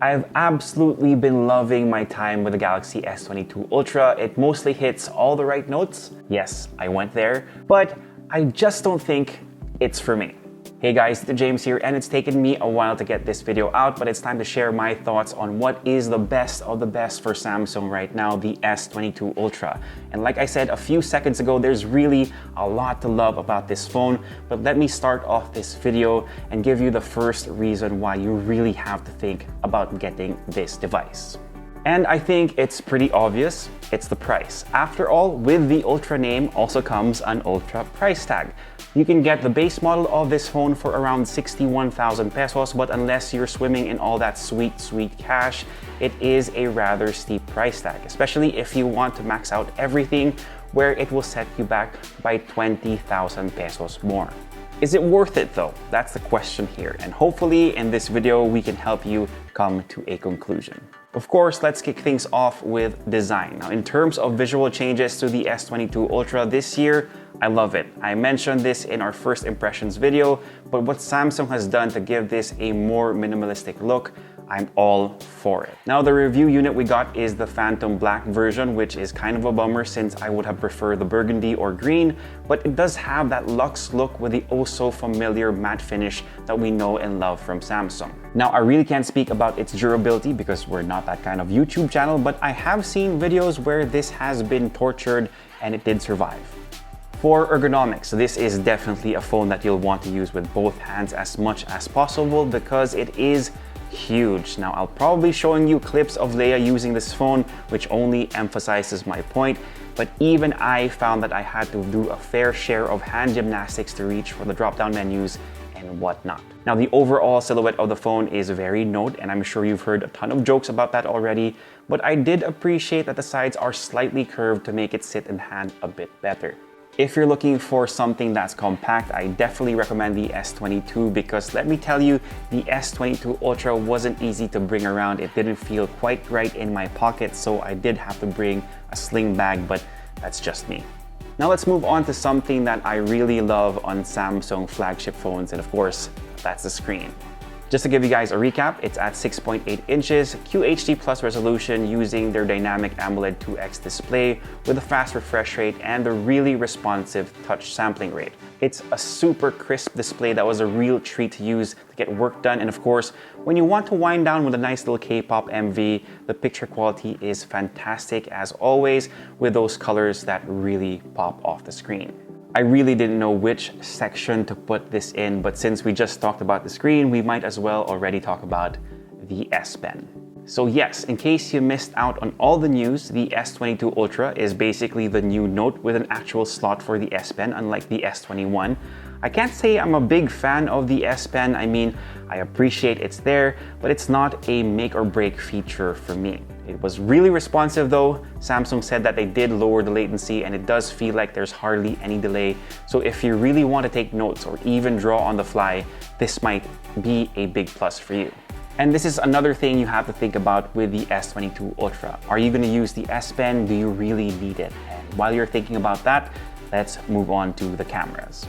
I've absolutely been loving my time with the Galaxy S22 Ultra. It mostly hits all the right notes. Yes, I went there, but I just don't think it's for me. Hey guys, it's James here, and it's taken me a while to get this video out, but it's time to share my thoughts on what is the best of the best for Samsung right now, the S22 Ultra. And like I said a few seconds ago, there's really a lot to love about this phone, but let me start off this video and give you the first reason why you really have to think about getting this device. And I think it's pretty obvious, it's the price. After all, with the Ultra name also comes an Ultra price tag. You can get the base model of this phone for around 61,000 pesos, but unless you're swimming in all that sweet cash, it is a rather steep price tag, especially if you want to max out everything, where it will set you back by 20,000 pesos more. Is it worth it though? That's the question here, and hopefully in this video we can help you come to a conclusion. Of course, let's kick things off with design. Now, in terms of visual changes to the S22 Ultra this year, I love it. I mentioned this in our first impressions video, but what Samsung has done to give this a more minimalistic look, I'm all for it. Now, the review unit we got is the Phantom Black version, which is kind of a bummer since I would have preferred the burgundy or green, but it does have that luxe look with the oh so familiar matte finish that we know and love from Samsung. Now, I really can't speak about its durability because we're not that kind of YouTube channel, but I have seen videos where this has been tortured and it did survive. For ergonomics, this is definitely a phone that you'll want to use with both hands as much as possible because it is huge. Now, I'll probably showing you clips of Leia using this phone, which only emphasizes my point, but even I found that I had to do a fair share of hand gymnastics to reach for the drop-down menus and whatnot. Now, the overall silhouette of the phone is very note, and I'm sure you've heard a ton of jokes about that already, but I did appreciate that the sides are slightly curved to make it sit in hand a bit better. If you're looking for something that's compact, I definitely recommend the S22 because let me tell you, the S22 Ultra wasn't easy to bring around. It didn't feel quite right in my pocket, so I did have to bring a sling bag, but that's just me. Now let's move on to something that I really love on Samsung flagship phones, and of course, that's the screen. Just to give you guys a recap, it's at 6.8 inches, QHD plus resolution using their dynamic AMOLED 2X display with a fast refresh rate and a really responsive touch sampling rate. It's a super crisp display that was a real treat to use to get work done, and of course, when you want to wind down with a nice little K-pop MV, the picture quality is fantastic as always with those colors that really pop off the screen. I really didn't know which section to put this in, but since we just talked about the screen, we might as well already talk about the S Pen. So yes, in case you missed out on all the news, the S22 Ultra is basically the new Note with an actual slot for the S Pen, unlike the S21. I can't say I'm a big fan of the S Pen. I mean, I appreciate it's there, but it's not a make or break feature for me. It was really responsive though. Samsung said that they did lower the latency and it does feel like there's hardly any delay. So if you really want to take notes or even draw on the fly, this might be a big plus for you. And this is another thing you have to think about with the S22 Ultra. Are you going to use the S Pen? Do you really need it? And while you're thinking about that, let's move on to the cameras.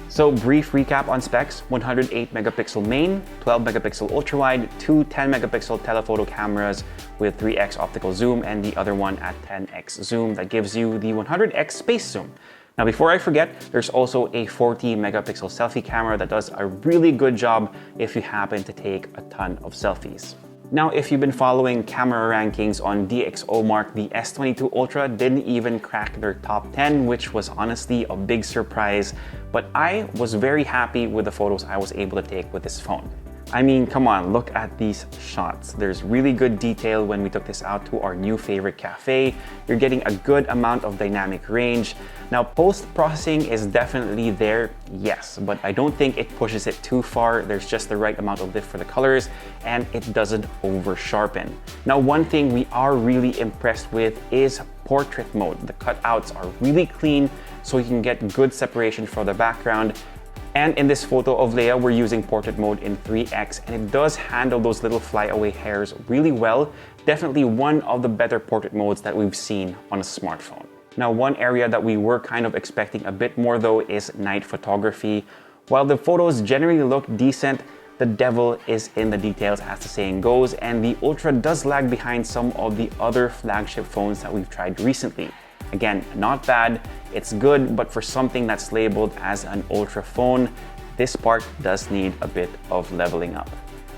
So brief recap on specs: 108 megapixel main, 12 megapixel ultra wide, two 10 megapixel telephoto cameras with 3x optical zoom and the other one at 10x zoom that gives you the 100x space zoom. Now before I forget, there's also a 40 megapixel selfie camera that does a really good job if you happen to take a ton of selfies. Now, if you've been following camera rankings on DxOMark, the S22 Ultra didn't even crack their top 10, which was honestly a big surprise, but I was very happy with the photos I was able to take with this phone. I mean, come on, look at these shots. There's really good detail when we took this out to our new favorite cafe. You're getting a good amount of dynamic range. Now, post-processing is definitely there, yes, but I don't think it pushes it too far. There's just the right amount of lift for the colors, and it doesn't over-sharpen. Now, one thing we are really impressed with is portrait mode. The cutouts are really clean, so you can get good separation for the background. And in this photo of Leia, we're using portrait mode in 3x, and it does handle those little flyaway hairs really well. Definitely one of the better portrait modes that we've seen on a smartphone. Now, one area that we were kind of expecting a bit more though is night photography. While the photos generally look decent, the devil is in the details, as the saying goes, and the Ultra does lag behind some of the other flagship phones that we've tried recently. Again, not bad, it's good, but for something that's labeled as an Ultra phone, this part does need a bit of leveling up.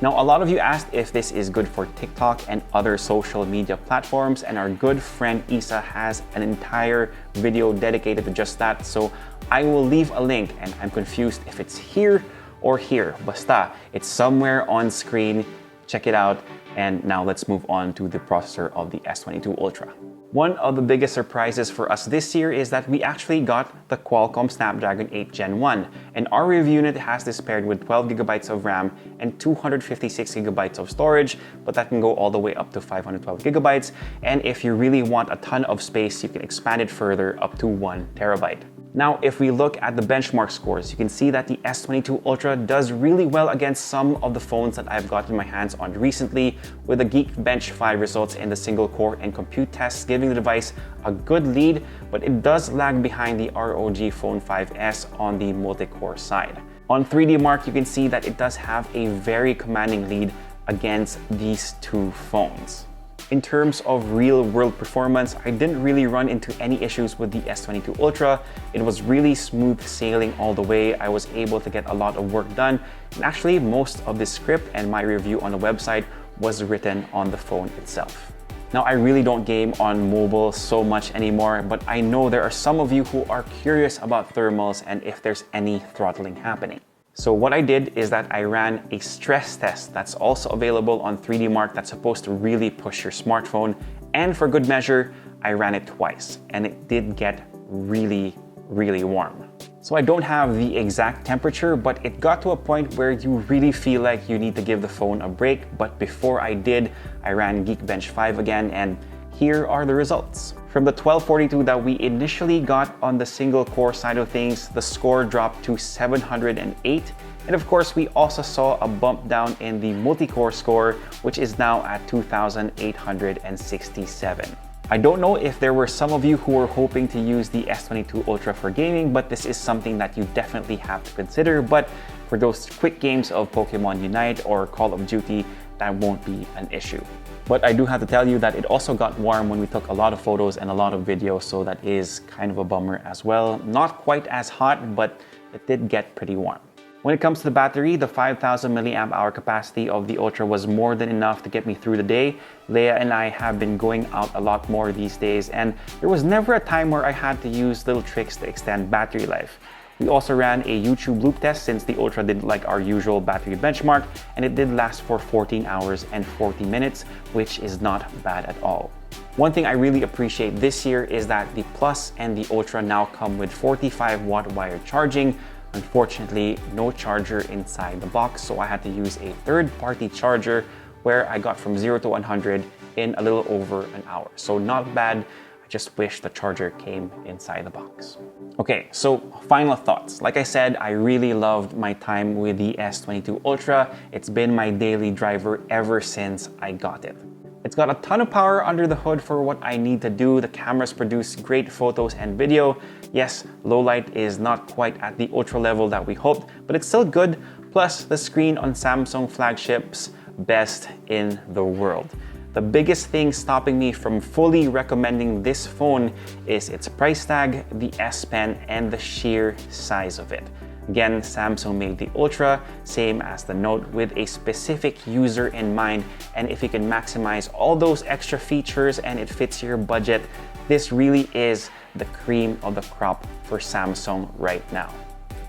Now, a lot of you asked if this is good for TikTok and other social media platforms, and our good friend Isa has an entire video dedicated to just that, so I will leave a link, and I'm confused if it's here or here. Basta, it's somewhere on screen. Check it out. And now let's move on to the processor of the S22 Ultra. One of the biggest surprises for us this year is that we actually got the Qualcomm Snapdragon 8 Gen 1, and our review unit has this paired with 12GB of RAM and 256GB of storage, but that can go all the way up to 512GB, and if you really want a ton of space, you can expand it further up to 1TB. Now, if we look at the benchmark scores, you can see that the S22 Ultra does really well against some of the phones that I've gotten my hands on recently, with the Geekbench 5 results in the single core and compute tests giving the device a good lead, but it does lag behind the ROG Phone 5S on the multi-core side. On 3D Mark, you can see that it does have a very commanding lead against these two phones. In terms of real-world performance, I didn't really run into any issues with the S22 Ultra. It was really smooth sailing all the way. I was able to get a lot of work done. And actually, most of the script and my review on the website was written on the phone itself. Now, I really don't game on mobile so much anymore, but I know there are some of you who are curious about thermals and if there's any throttling happening. So what I did is that I ran a stress test that's also available on 3D Mark that's supposed to really push your smartphone. And for good measure, I ran it twice and it did get really warm. So I don't have the exact temperature, but it got to a point where you really feel like you need to give the phone a break. But before I did, I ran Geekbench 5 again, and here are the results. From the 1242 that we initially got on the single core side of things, the score dropped to 708. And of course, we also saw a bump down in the multi-core score, which is now at 2,867. I don't know if there were some of you who were hoping to use the S22 Ultra for gaming, but this is something that you definitely have to consider. But for those quick games of Pokemon Unite or Call of Duty, that won't be an issue. But I do have to tell you that it also got warm when we took a lot of photos and a lot of videos, so that is kind of a bummer as well. Not quite as hot, but it did get pretty warm. When it comes to the battery, the 5,000 mAh capacity of the Ultra was more than enough to get me through the day. Leia and I have been going out a lot more these days, and there was never a time where I had to use little tricks to extend battery life. We also ran a YouTube loop test since the Ultra did like our usual battery benchmark, and it did last for 14 hours and 40 minutes, which is not bad at all. One thing I really appreciate this year is that the Plus and the Ultra now come with 45-watt wired charging. Unfortunately, no charger inside the box, so I had to use a third-party charger where I got from 0 to 100 in a little over an hour. So not bad. Just wish the charger came inside the box. Okay, so final thoughts. Like I said, I really loved my time with the S22 Ultra. It's been my daily driver ever since I got it. It's got a ton of power under the hood for what I need to do. The cameras produce great photos and video. Yes, low light is not quite at the Ultra level that we hoped, but it's still good. Plus, the screen on Samsung flagships, best in the world. The biggest thing stopping me from fully recommending this phone is its price tag, the S Pen, and the sheer size of it. Again, Samsung made the Ultra, same as the Note, with a specific user in mind, and if you can maximize all those extra features and it fits your budget, this really is the cream of the crop for Samsung right now.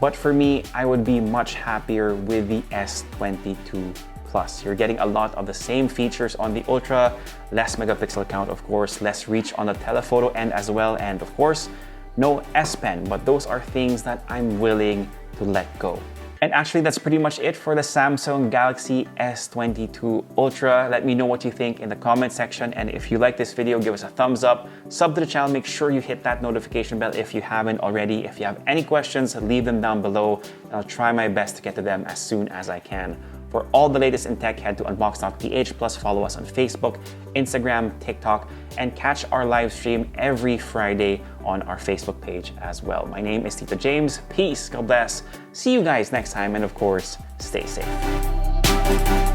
But for me, I would be much happier with the S22 Plus. You're getting a lot of the same features on the Ultra, less megapixel count, of course, less reach on the telephoto end as well, and of course, no S Pen, but those are things that I'm willing to let go. And actually, that's pretty much it for the Samsung Galaxy S22 Ultra. Let me know what you think in the comment section, and if you like this video, give us a thumbs up, sub to the channel, make sure you hit that notification bell if you haven't already. If you have any questions, leave them down below, and I'll try my best to get to them as soon as I can. For all the latest in tech, head to Unbox.ph, plus follow us on Facebook, Instagram, TikTok, and catch our live stream every Friday on our Facebook page as well. My name is Tito James. Peace, God bless. See you guys next time, and of course, stay safe. you.